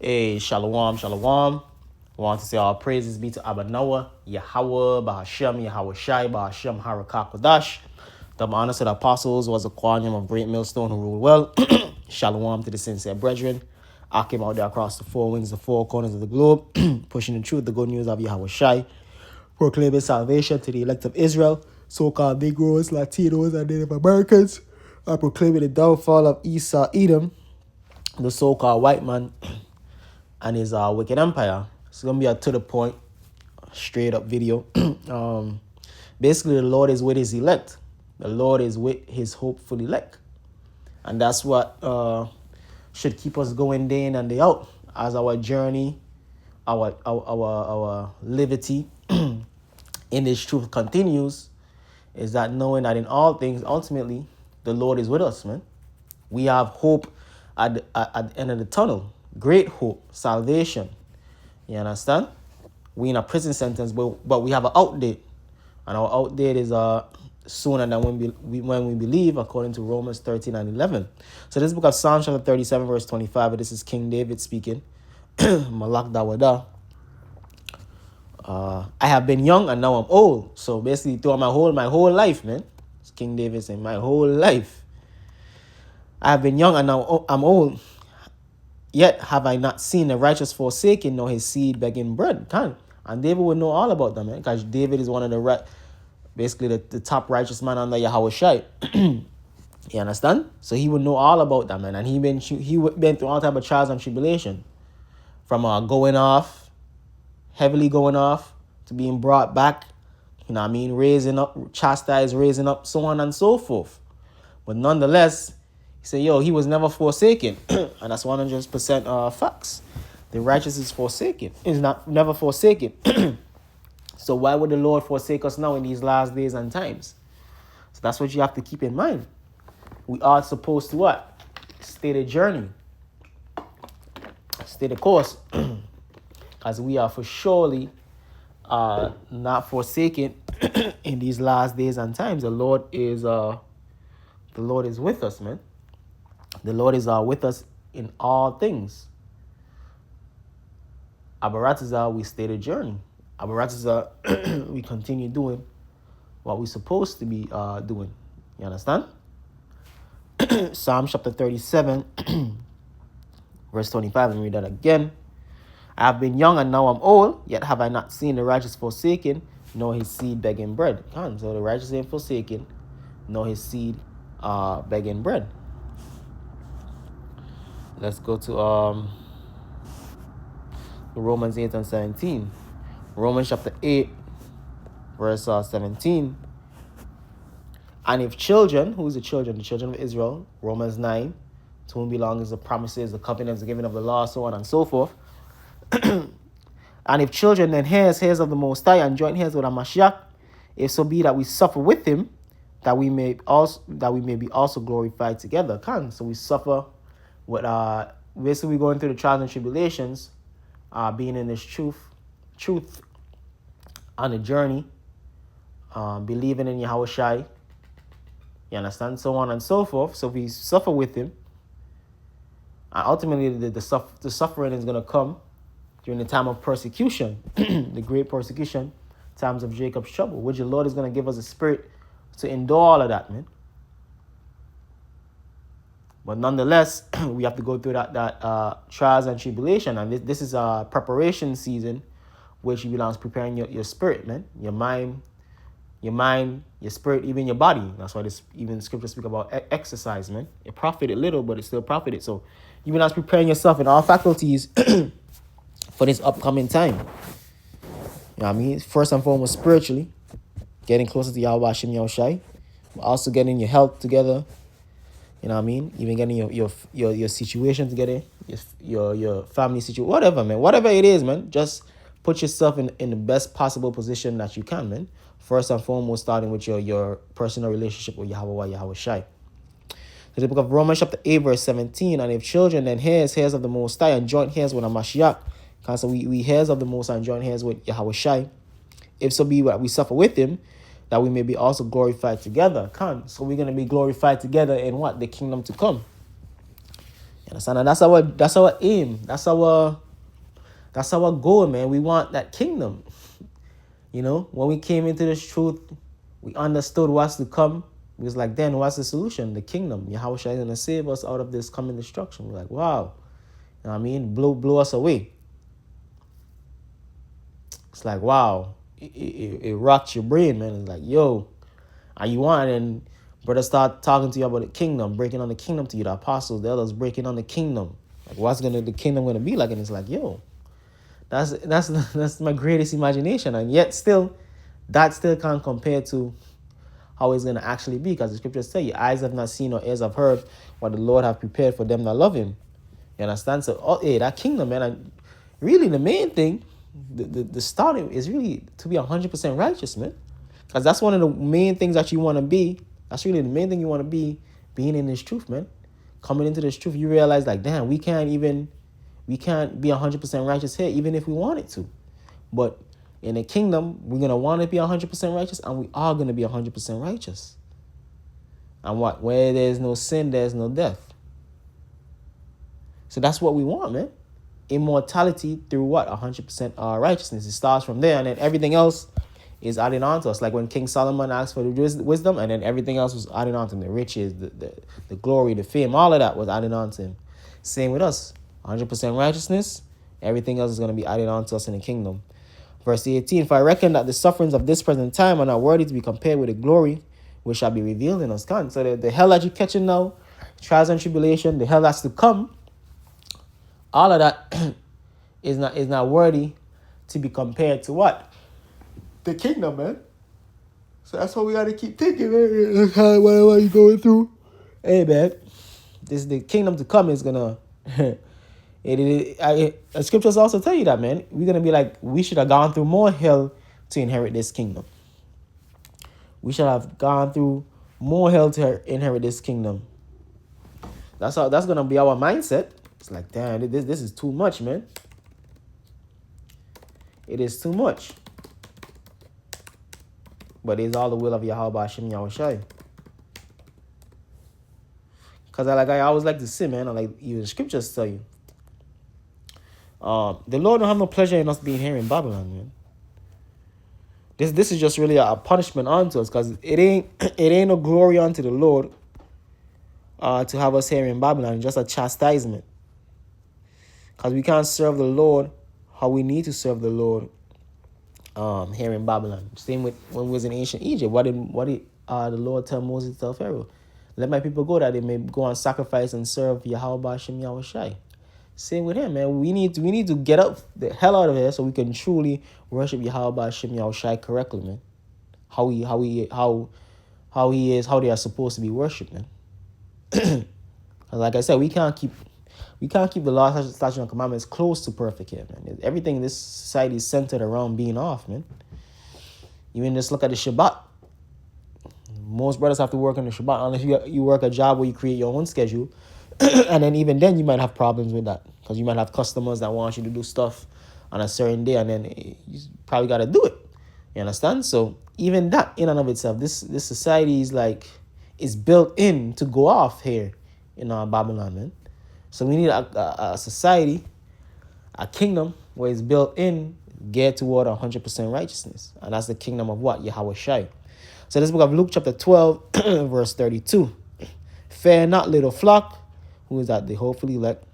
Hey, shalom, shalom. I want to say all praises be to Abba Noah, Yahweh, Bahashem, Yahweh Shai, Bahashem, Harakakodash. The honor to the apostles was a quantum of great millstone who ruled well. Shalom to the sincere brethren. I came out there across the four winds, the four corners of the globe, pushing the truth, the good news of Yahweh Shai, proclaiming salvation to the elect of Israel, so-called Negroes, Latinos, and Native Americans. I proclaiming the downfall of Esau, Edom, the so-called white man, and his wicked empire. It's gonna be a to the point, straight up video. Basically, the Lord is with his elect. The Lord is with his hopeful elect, and that's what should keep us going day in and day out as our journey, our liberty in this truth continues. Is that knowing that in all things, ultimately, the Lord is with us, man. We have hope at the end of the tunnel. Great hope, salvation. You understand? We in a prison sentence, but we have an out date. And our out date is sooner than when we believe, according to Romans 13 and 11. So this book of Psalms chapter 37, verse 25, this is King David speaking. Malak Dawada. I have been young and now I'm old. So basically throughout my whole life, man. It's King David saying, my whole life. I have been young and now I'm old. Yet have I not seen the righteous forsaken, nor his seed begging bread. And David would know all about them, man. Because David is one of basically the top righteous man under Yahweh Shai. You understand? So he would know all about that, man. And he been through all type of trials and tribulation. From going off, heavily going off, to being brought back, you know what I mean? Raising up, chastised, raising up, so on and so forth. But nonetheless, he said, he was never forsaken. And that's 100% facts. The righteous is forsaken. Is not never forsaken. So why would the Lord forsake us now in these last days and times? So that's what you have to keep in mind. We are supposed to what? Stay the journey. Stay the course. As we are for surely not forsaken in these last days and times. The Lord is with us, man. The Lord is with us in all things. Abaratiza, we stay the journey. Abaratiza, we continue doing what we're supposed to be doing. You understand? Psalm chapter 37, verse 25. Let me read that again. I have been young and now I'm old, yet have I not seen the righteous forsaken, nor his seed begging bread. So the righteous ain't forsaken, nor his seed begging bread. Let's go to Romans 8 and 17. Romans chapter 8, verse 17. And if children, who's the children? The children of Israel, Romans 9, to whom belongs the promises, the covenants, the giving of the law, so on and so forth. And if children, then heirs of the Most High, and joint heirs with Mashiach, if so be that we suffer with him, that we may be also glorified together. So we suffer with basically going through the trials and tribulations, being in this truth on the journey, believing in Yahweh Shai, you understand, so on and so forth. So we suffer with him, and ultimately the suffering is going to come during the time of persecution, the great persecution, times of Jacob's trouble, which the Lord is going to give us a spirit to endure all of that, man. But nonetheless, we have to go through that trials and tribulation. And this is a preparation season, which belongs preparing your spirit, man. Your mind, your spirit, even your body. That's why this even scripture speak about exercise, man. It profited little, but it still profited. So you belongs preparing yourself in all faculties for this upcoming time. You know what I mean? First and foremost, spiritually, getting closer to Yahweh Hashem Yahushai, but also getting your health together. You know what I mean? Even getting your situation together, your family situation, whatever, man. Whatever it is, man. Just put yourself in the best possible position that you can, man. First and foremost, starting with your personal relationship with Yahweh Shai. So the book of Romans chapter 8, verse 17. And if children, then heirs of the Most High, and joint heirs with a Mashiach. So we heirs of the Most High and joint heirs with Yahweh Shai. If so be what we suffer with him, that we may be also glorified together. So we're going to be glorified together in what? The kingdom to come. You understand? And that's our aim. That's our goal, man. We want that kingdom. When we came into this truth, we understood what's to come. We was like, then what's the solution? The kingdom. Yahweh is going to save us out of this coming destruction. We're like, wow. You know what I mean? Blow us away. It's like, wow. It rocks your brain, man. It's like, yo, are you on? And brothers start talking to you about the kingdom, breaking on the kingdom to you. The apostles, the elders breaking on the kingdom. Like, what's the kingdom going to be like? And it's like, yo, that's my greatest imagination. And yet still, that still can't compare to how it's going to actually be, because the scriptures say, your eyes have not seen or ears have heard what the Lord have prepared for them that love him. You understand? So, that kingdom, man, and really the main thing, the starting is really to be 100% righteous, man. Because that's one of the main things that you want to be. That's really the main thing you want to be, being in this truth, man. Coming into this truth, you realize, like, damn, we can't be 100% righteous here, even if we wanted to. But in the kingdom, we're going to want to be 100% righteous, and we are going to be 100% righteous. And where there's no sin, there's no death. So that's what we want, man. Immortality through what? 100% righteousness. It starts from there, and then everything else is added on to us. Like when King Solomon asked for the wisdom, and then everything else was added on to him. The riches, the glory, the fame, all of that was added on to him. Same with us. 100% righteousness. Everything else is going to be added on to us in the kingdom. Verse 18, for I reckon that the sufferings of this present time are not worthy to be compared with the glory which shall be revealed in us. So the hell that you're catching now, trials and tribulation, the hell that's to come, all of that is not worthy to be compared to what? The kingdom, man. So that's what we got to keep thinking, man. That's how whatever you're going through. Hey, man, the kingdom to come is gonna. The scriptures also tell you that, man. We're gonna be like, we should have gone through more hell to inherit this kingdom. We should have gone through more hell to inherit this kingdom. That's gonna be our mindset. It's like, damn, this is too much, man. It is too much. But it's all the will of Yahweh Hashem Yahushai. Because I always like to say, man, even the scriptures tell you. The Lord don't have no pleasure in us being here in Babylon, man. This is just really a punishment unto us, because it ain't no glory unto the Lord to have us here in Babylon. It's just a chastisement. Because we can't serve the Lord how we need to serve the Lord here in Babylon. Same with when we was in ancient Egypt. What did the Lord tell Moses to tell Pharaoh? Let my people go that they may go and sacrifice and serve Yahweh Hashem Yahushai. Same with him, man. We need to get up the hell out of here so we can truly worship Yahweh Hashem Yahushai correctly, man. How he is, how they are supposed to be worshipped, man. Like I said, we can't keep the law, statutes, and commandments close to perfect here, man. Everything in this society is centered around being off, man. Even just look at the Shabbat. Most brothers have to work on the Shabbat unless you work a job where you create your own schedule. And then even then you might have problems with that, because you might have customers that want you to do stuff on a certain day, and then you probably got to do it. You understand? So even that in and of itself, this society is built in to go off here in Babylon, man. So we need a society, a kingdom where it's built in, geared toward 100% righteousness. And that's the kingdom of what? Yahweh Shai. So this book of Luke chapter 12, verse 32. Fear not, little flock. Who is that? The hopefully elect.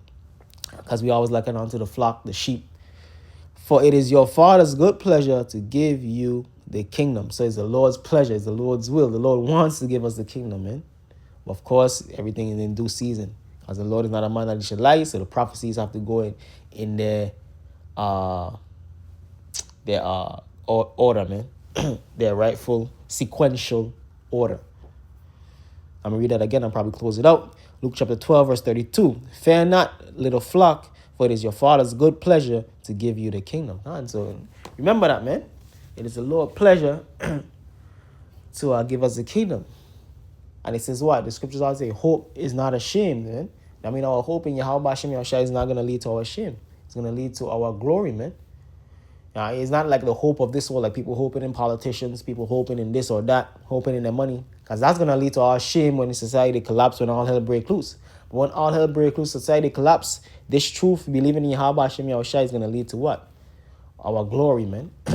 Because we always liken onto the flock, the sheep. For it is your Father's good pleasure to give you the kingdom. So it's the Lord's pleasure. It's the Lord's will. The Lord wants to give us the kingdom, man. But of course, everything is in due season. Because the Lord is not a man that he should lie. So the prophecies have to go in their order, man. Their rightful sequential order. I'm going to read that again and probably close it out. Luke chapter 12, verse 32. Fear not, little flock, for it is your Father's good pleasure to give you the kingdom. And so remember that, man. It is the Lord's pleasure to give us the kingdom. And it says what? The scriptures all say, hope is not a shame, man. I mean, our hope in Yahweh Hashem Yahushai is not going to lead to our shame. It's going to lead to our glory, man. It's not like the hope of this world, like people hoping in politicians, people hoping in this or that, hoping in their money. Because that's going to lead to our shame when the society collapses, when all hell breaks loose. When all hell break loose, society collapse, this truth, believing in Yahweh Hashem Yahushua, is going to lead to what? Our glory, man. You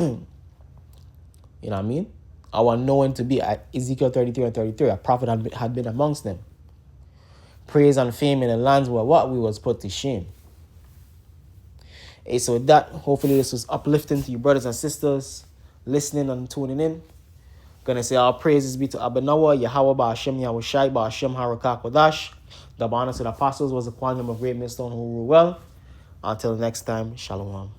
know what I mean? Our knowing to be at Ezekiel 33:33, a prophet had been amongst them. Praise and fame in the lands where what? We was put to shame. Hey, so with that, hopefully this was uplifting to you brothers and sisters listening and tuning in. Gonna say all praises be to Abanawa, Yahweh Ba'Hashem Yahushai, Ba'Hashem Harakak Wadash. The honor to the apostles was upon them of great millstone who rule well. Until next time, Shalom.